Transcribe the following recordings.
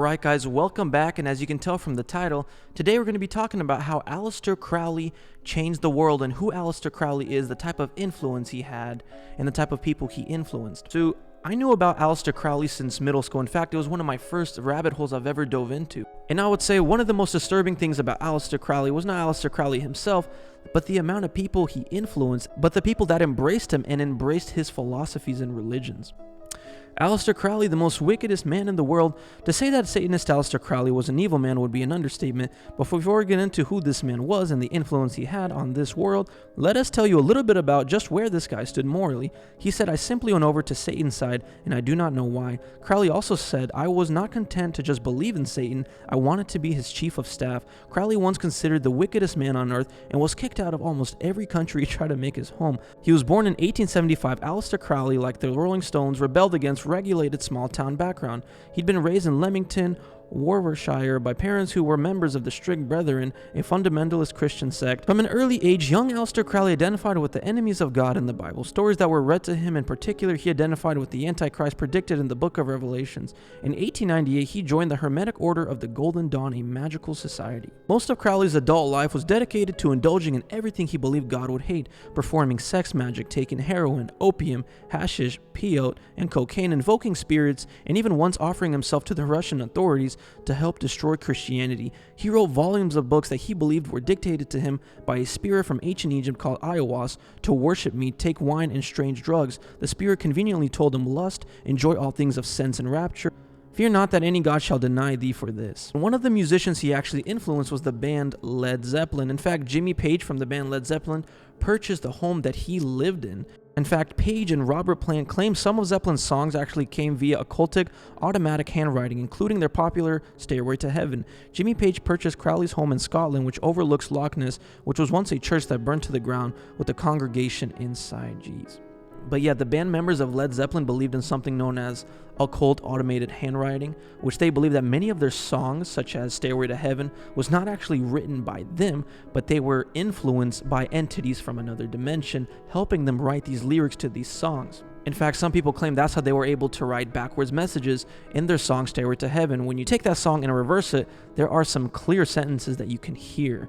Alright guys, welcome back, and as you can tell from the title, today we're going to be talking about how Aleister Crowley changed the world and who Aleister Crowley is, the type of influence he had, and the type of people he influenced. So, I knew about Aleister Crowley since middle school. In fact, it was one of my first rabbit holes I've ever dove into. And I would say one of the most disturbing things about Aleister Crowley was not Aleister Crowley himself, but the amount of people he influenced, but the people that embraced him and embraced his philosophies and religions. Aleister Crowley, the most wickedest man in the world. To say that Satanist Aleister Crowley was an evil man would be an understatement, but before we get into who this man was and the influence he had on this world, let us tell you a little bit about just where this guy stood morally. He said, "I simply went over to Satan's side, and I do not know why." Crowley also said, "I was not content to just believe in Satan, I wanted to be his chief of staff." Crowley once considered the wickedest man on earth and was kicked out of almost every country he tried to make his home. He was born in 1875. Aleister Crowley, like the Rolling Stones, rebelled against regulated small-town background. He'd been raised in Leamington, Warwickshire by parents who were members of the Strict Brethren, a fundamentalist Christian sect. From an early age, young Aleister Crowley identified with the enemies of God in the Bible. Stories that were read to him in particular, he identified with the Antichrist predicted in the book of Revelations. In 1898, he joined the Hermetic Order of the Golden Dawn, a magical society. Most of Crowley's adult life was dedicated to indulging in everything he believed God would hate, performing sex magic, taking heroin, opium, hashish, peyote, and cocaine, invoking spirits, and even once offering himself to the Russian authorities to help destroy Christianity. He wrote volumes of books that he believed were dictated to him by a spirit from ancient Egypt called Ayahuasca to worship me, take wine and strange drugs. The spirit conveniently told him, "Lust, enjoy all things of sense and rapture. Fear not that any God shall deny thee for this." One of the musicians he actually influenced was the band Led Zeppelin. In fact, Jimmy Page from the band Led Zeppelin purchased the home that he lived in. In fact, Page and Robert Plant claim some of Zeppelin's songs actually came via occultic, automatic handwriting, including their popular Stairway to Heaven. Jimmy Page purchased Crowley's home in Scotland, which overlooks Loch Ness, which was once a church that burned to the ground with the congregation inside. Jeez. But yeah, the band members of Led Zeppelin believed in something known as occult automated handwriting, which they believed that many of their songs, such as Stairway to Heaven, was not actually written by them, but they were influenced by entities from another dimension, helping them write these lyrics to these songs. In fact, some people claim that's how they were able to write backwards messages in their song Stairway to Heaven. When you take that song and reverse it, there are some clear sentences that you can hear.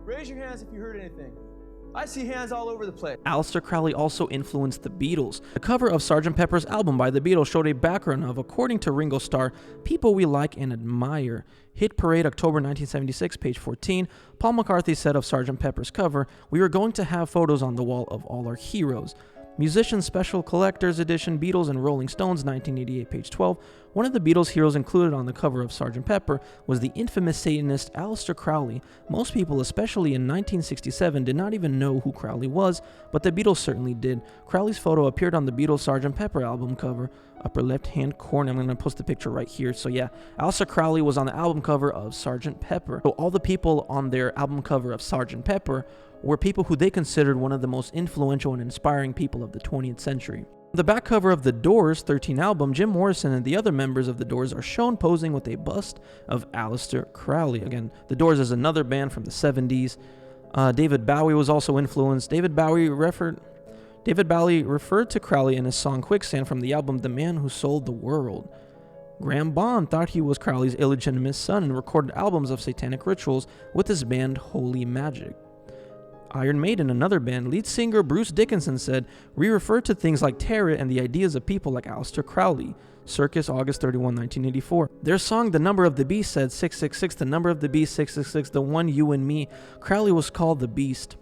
Raise your hands if you heard anything. I see hands all over the place. Aleister Crowley also influenced the Beatles. The cover of Sgt. Pepper's album by the Beatles showed a background of, according to Ringo Starr, people we like and admire. Hit Parade, October 1976, page 14. Paul McCartney said of Sgt. Pepper's cover, "We were going to have photos on the wall of all our heroes." Musicians Special Collector's Edition, Beatles and Rolling Stones, 1988, page 12. One of the Beatles' heroes included on the cover of Sgt. Pepper was the infamous Satanist Aleister Crowley. Most people, especially in 1967, did not even know who Crowley was, but the Beatles certainly did. Crowley's photo appeared on the Beatles' Sgt. Pepper album cover, upper left-hand corner. I'm going to post the picture right here. So yeah, Aleister Crowley was on the album cover of Sgt. Pepper. So all the people on their album cover of Sgt. Pepper were people who they considered one of the most influential and inspiring people of the 20th century. On the back cover of the Doors' 13 album, Jim Morrison and the other members of the Doors are shown posing with a bust of Aleister Crowley. Again, the Doors is another band from the 70s. David Bowie was also influenced. David Bowie referred to Crowley in his song Quicksand from the album The Man Who Sold the World. Graham Bond thought he was Crowley's illegitimate son and recorded albums of satanic rituals with his band Holy Magic. Iron Maiden, another band, lead singer Bruce Dickinson said, "We refer to things like terror and the ideas of people like Aleister Crowley." Circus, August 31, 1984. Their song The Number of the Beast said 666, the number of the beast 666, the one you and me. Crowley was called the Beast.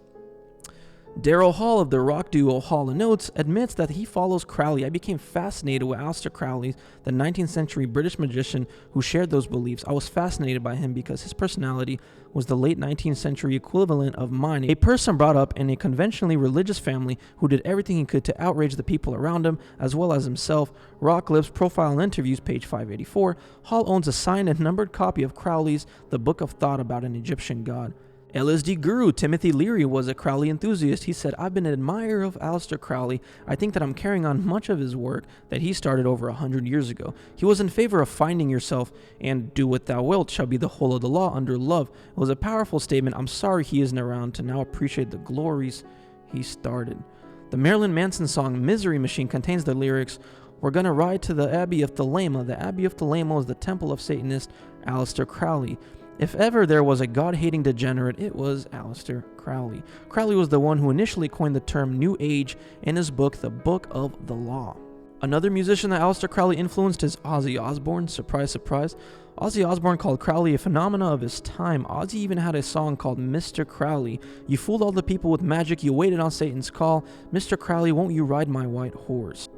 Daryl Hall of the rock duo Hall & Oates admits that he follows Crowley. "I became fascinated with Aleister Crowley, the 19th century British magician who shared those beliefs. I was fascinated by him because his personality was the late 19th century equivalent of mine, a person brought up in a conventionally religious family who did everything he could to outrage the people around him as well as himself." Rockcliffe's Profile and Interviews, page 584. Hall owns a signed and numbered copy of Crowley's The Book of Thought about an Egyptian God. LSD guru Timothy Leary was a Crowley enthusiast. He said, "I've been an admirer of Aleister Crowley. I think that I'm carrying on much of his work that he started over 100 years ago. He was in favor of finding yourself and do what thou wilt shall be the whole of the law under love." It was a powerful statement. I'm sorry he isn't around to now appreciate the glories he started. The Marilyn Manson song Misery Machine contains the lyrics, "We're gonna ride to the Abbey of Thelema. The Abbey of Thelema is the temple of Satanist Aleister Crowley. If ever there was a God-hating degenerate, it was Aleister Crowley." Crowley was the one who initially coined the term New Age in his book, The Book of the Law. Another musician that Aleister Crowley influenced is Ozzy Osbourne. Surprise, surprise. Ozzy Osbourne called Crowley a phenomena of his time. Ozzy even had a song called Mr. Crowley. "You fooled all the people with magic, you waited on Satan's call. Mr. Crowley, won't you ride my white horse?"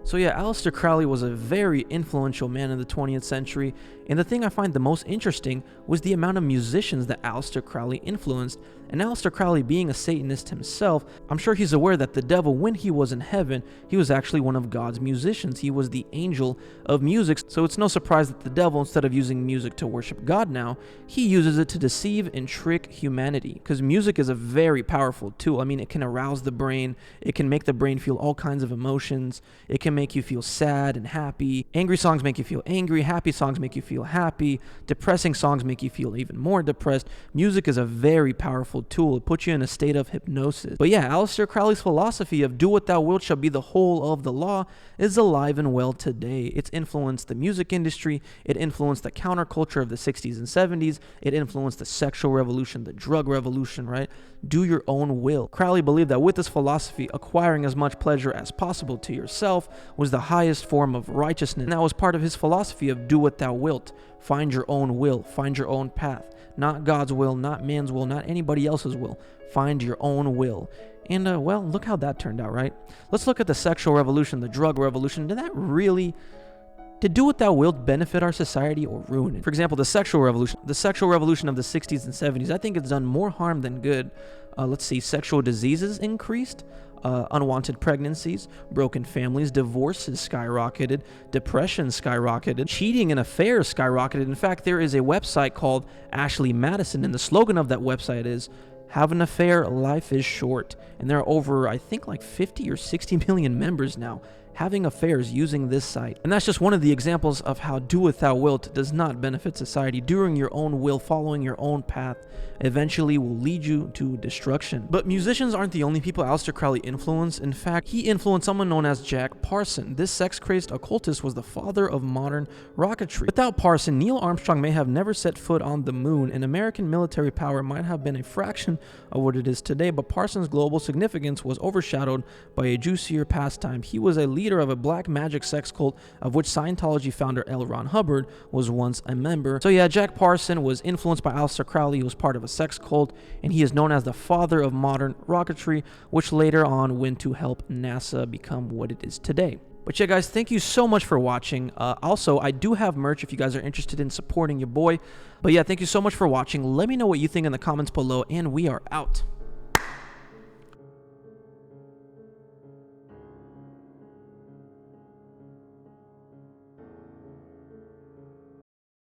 So yeah, Aleister Crowley was a very influential man in the 20th century, and the thing I find the most interesting was the amount of musicians that Aleister Crowley influenced. And Aleister Crowley, being a Satanist himself, I'm sure he's aware that the devil, when he was in heaven, he was actually one of God's musicians. He was the angel of music, so it's no surprise that the devil, instead of using music to worship God now, he uses it to deceive and trick humanity, because music is a very powerful tool. I mean, it can arouse the brain, it can make the brain feel all kinds of emotions, it can make you feel sad and happy. Angry songs make you feel angry, happy songs make you feel happy, depressing songs make you feel even more depressed. Music is a very powerful tool. It puts you in a state of hypnosis. But yeah, Aleister Crowley's philosophy of "do what thou wilt shall be the whole of the law" is alive and well today. It's influenced the music industry, it influenced the counterculture of the 60s and 70s, it influenced the sexual revolution, the drug revolution, right? Do your own will. Crowley believed that with this philosophy, acquiring as much pleasure as possible to yourself was the highest form of righteousness. And that was part of his philosophy of "do what thou wilt." Find your own will, find your own path. Not God's will, not man's will, not anybody else's will. Find your own will. And well, look how that turned out, right? Let's look at the sexual revolution, the drug revolution. Did "do what thou wilt" benefit our society or ruin it? For example, the sexual revolution of the 60s and 70s, I think it's done more harm than good. Let's see, sexual diseases increased, unwanted pregnancies, broken families, divorces skyrocketed, depression skyrocketed, cheating and affairs skyrocketed. In fact, there is a website called Ashley Madison, and the slogan of that website is, "Have an affair, life is short." And there are over, I think, like 50 or 60 million members now having affairs using this site. And that's just one of the examples of how "do what thou wilt" does not benefit society. Doing your own will, following your own path, eventually will lead you to destruction. But musicians aren't the only people Aleister Crowley influenced. In fact, he influenced someone known as Jack Parson. This sex-crazed occultist was the father of modern rocketry. Without Parson, Neil Armstrong may have never set foot on the moon, and American military power might have been a fraction of what it is today. But Parsons' global significance was overshadowed by a juicier pastime. He was a leader of a black magic sex cult of which Scientology founder L. Ron Hubbard was once a member. So yeah, Jack Parson was influenced by Aleister Crowley. He was part of a sex cult, and he is known as the father of modern rocketry, which later on went to help NASA become what it is today. But yeah, guys, thank you so much for watching. Also, I do have merch if you guys are interested in supporting your boy. But yeah, thank you so much for watching. Let me know what you think in the comments below, and we are out.